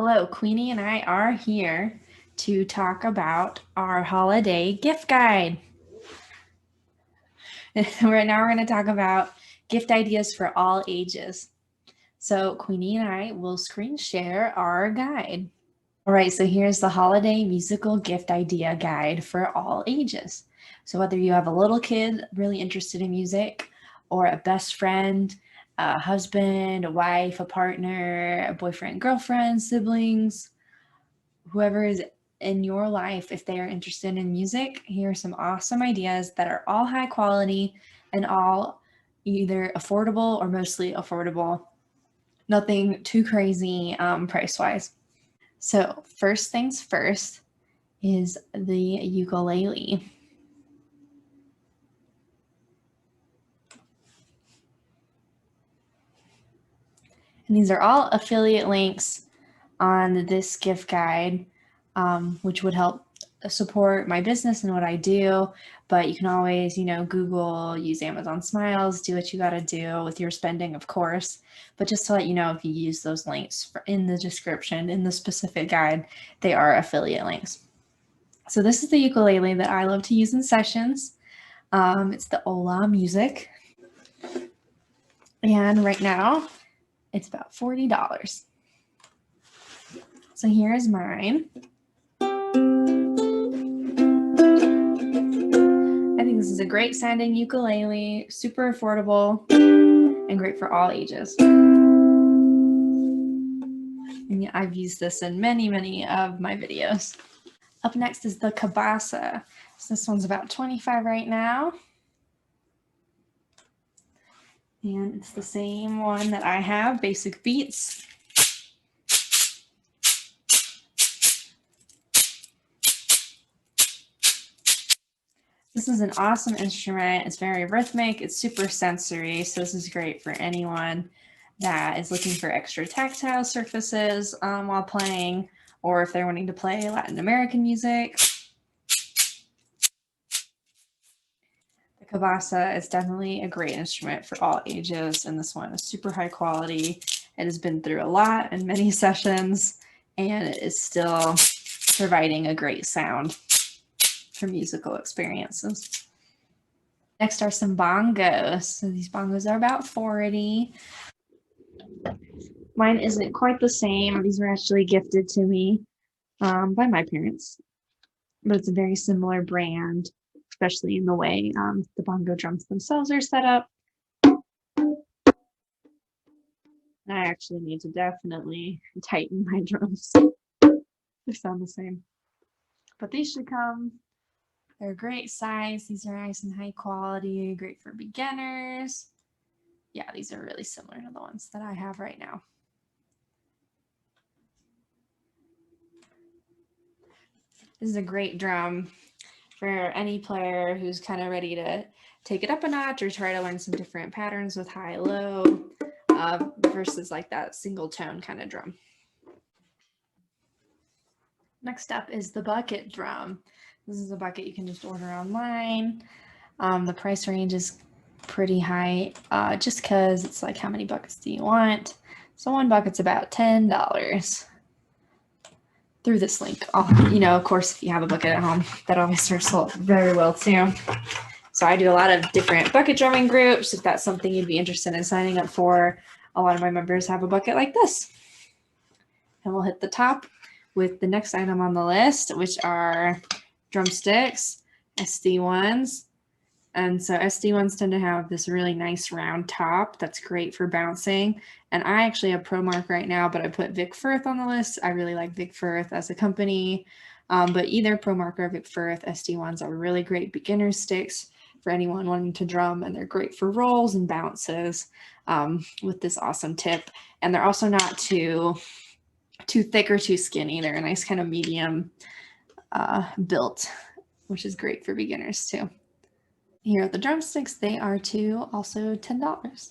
Hello, Queenie and I are here to talk about our holiday gift guide. Right now we're going to talk about gift ideas for all ages. So Queenie and I will screen share our guide. All right, so here's the holiday musical gift idea guide for all ages. So whether you have a little kid really interested in music or a best friend, a husband, a wife, a partner, a boyfriend, girlfriend, siblings, whoever is in your life, if they are interested in music, here are some awesome ideas that are all high quality and all either affordable or mostly affordable. Nothing too crazy price-wise. So first things first is the ukulele. And these are all affiliate links on this gift guide, which would help support my business and what I do. But you can always, Google, use Amazon Smiles, do what you got to do with your spending, of course. But just to let you know, if you use those links in the description, in the specific guide, they are affiliate links. So this is the ukulele that I love to use in sessions. It's the Ola Music. And right now, it's about $40. So here is mine. I think this is a great sounding ukulele, super affordable, and great for all ages. And I've used this in many of my videos. Up next is the Kabasa. So this one's about $25 right now. And it's the same one that I have, Basic Beats. This is an awesome instrument. It's very rhythmic. It's super sensory. So this is great for anyone that is looking for extra tactile surfaces while playing, or if they're wanting to play Latin American music. The Kabasa is definitely a great instrument for all ages, and this one is super high quality. It has been through a lot in many sessions, and it is still providing a great sound for musical experiences. Next are some bongos. So these bongos are about 40. Mine isn't quite the same. These were actually gifted to me by my parents, but it's a very similar brand, especially in the way the bongo drums themselves are set up. I actually need to definitely tighten my drums. They sound the same. But these should come. They're a great size. These are nice and high quality, great for beginners. Yeah, these are really similar to the ones that I have right now. This is a great drum for any player who's kind of ready to take it up a notch or try to learn some different patterns with high-low versus like that single tone kind of drum. Next up is the bucket drum. This is a bucket you can just order online. The price range is pretty high just because it's like, how many buckets do you want? So one bucket's about $10 through this link. Of course, if you have a bucket at home, that always works very well too. So I do a lot of different bucket drumming groups. If that's something you'd be interested in signing up for, a lot of my members have a bucket like this. And we'll hit the top with the next item on the list, which are drumsticks, SD ones. And so SD ones tend to have this really nice round top that's great for bouncing. And I actually have ProMark right now, but I put Vic Firth on the list. I really like Vic Firth as a company, but either ProMark or Vic Firth SD ones are really great beginner sticks for anyone wanting to drum, and they're great for rolls and bounces with this awesome tip. And they're also not too thick or too skinny. They're a nice kind of medium built, which is great for beginners too. Here are the drumsticks. They are also $10.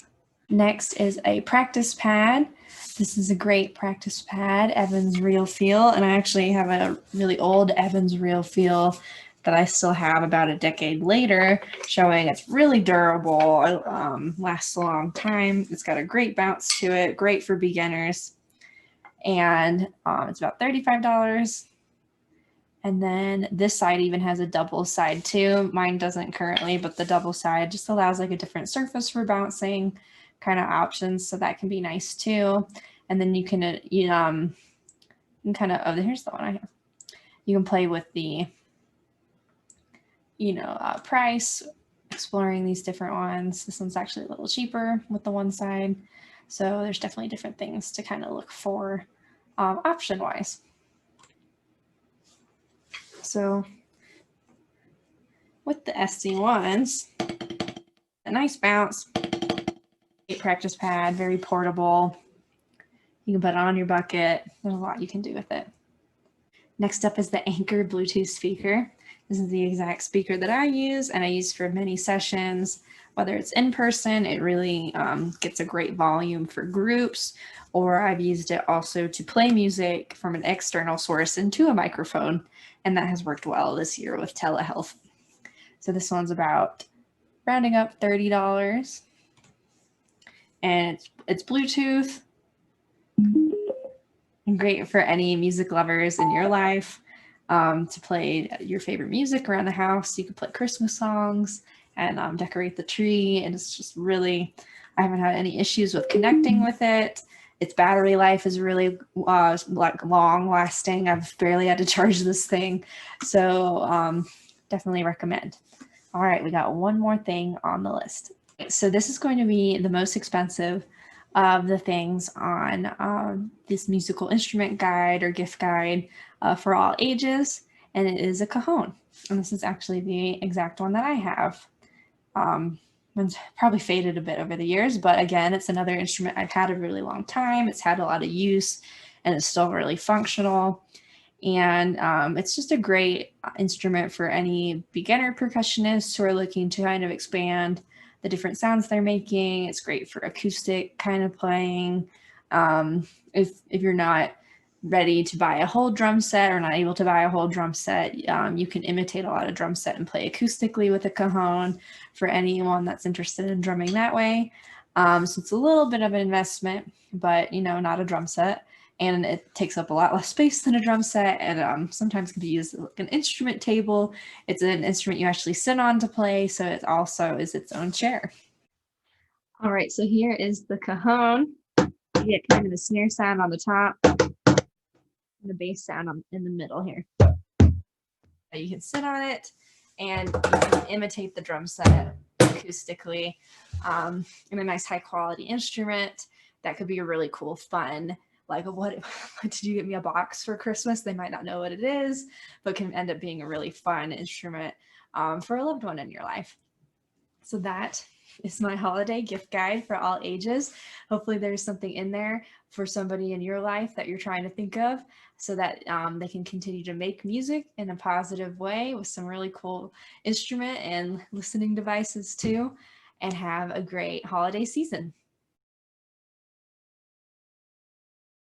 Next is a practice pad. This is a great practice pad, Evans Real Feel, and I actually have a really old Evans Real Feel that I still have about a decade later, showing it's really durable, lasts a long time. It's got a great bounce to it, great for beginners. and it's about $35. And then this side even has a double side too. Mine doesn't currently, but the double side just allows like a different surface for bouncing kind of options. So that can be nice too. And then you can kind of, oh, here's the one I have. You can play with the, price, exploring these different ones. This one's actually a little cheaper with the one side. So there's definitely different things to kind of look for option wise. So with the SC1s, a nice bounce, practice pad, very portable. You can put it on your bucket. There's a lot you can do with it. Next up is the Anker Bluetooth speaker. This is the exact speaker that I use, and I use for many sessions. Whether it's in person, it really gets a great volume for groups, or I've used it also to play music from an external source into a microphone, and that has worked well this year with telehealth. So this one's about rounding up $30, and it's Bluetooth, and great for any music lovers in your life to play your favorite music around the house. You can play Christmas songs and decorate the tree, and it's just really, I haven't had any issues with connecting with it. Its battery life is really like long lasting. I've barely had to charge this thing, so definitely recommend. All right, we got one more thing on the list. So this is going to be the most expensive of the things on this musical instrument guide or gift guide for all ages, and it is a cajon. And this is actually the exact one that I have. It's probably faded a bit over the years, but again, it's another instrument I've had a really long time. It's had a lot of use, and it's still really functional. And it's just a great instrument for any beginner percussionists who are looking to kind of expand the different sounds they're making. It's great for acoustic kind of playing. If you're not ready to buy a whole drum set or not able to buy a whole drum set, you can imitate a lot of drum set and play acoustically with a cajon for anyone that's interested in drumming that way. So it's a little bit of an investment, but not a drum set. And it takes up a lot less space than a drum set, and sometimes can be used as like an instrument table. It's an instrument you actually sit on to play, so it also is its own chair. All right, so here is the cajon. You get kind of the snare sound on the top and the bass sound in the middle here. You can sit on it and you can imitate the drum set acoustically in a nice high quality instrument. That could be a really cool, fun, like what did you get me a box for Christmas? They might not know what it is, but can end up being a really fun instrument for a loved one in your life. So that is my holiday gift guide for all ages. Hopefully there's something in there for somebody in your life that you're trying to think of, so that they can continue to make music in a positive way with some really cool instrument and listening devices too, and have a great holiday season.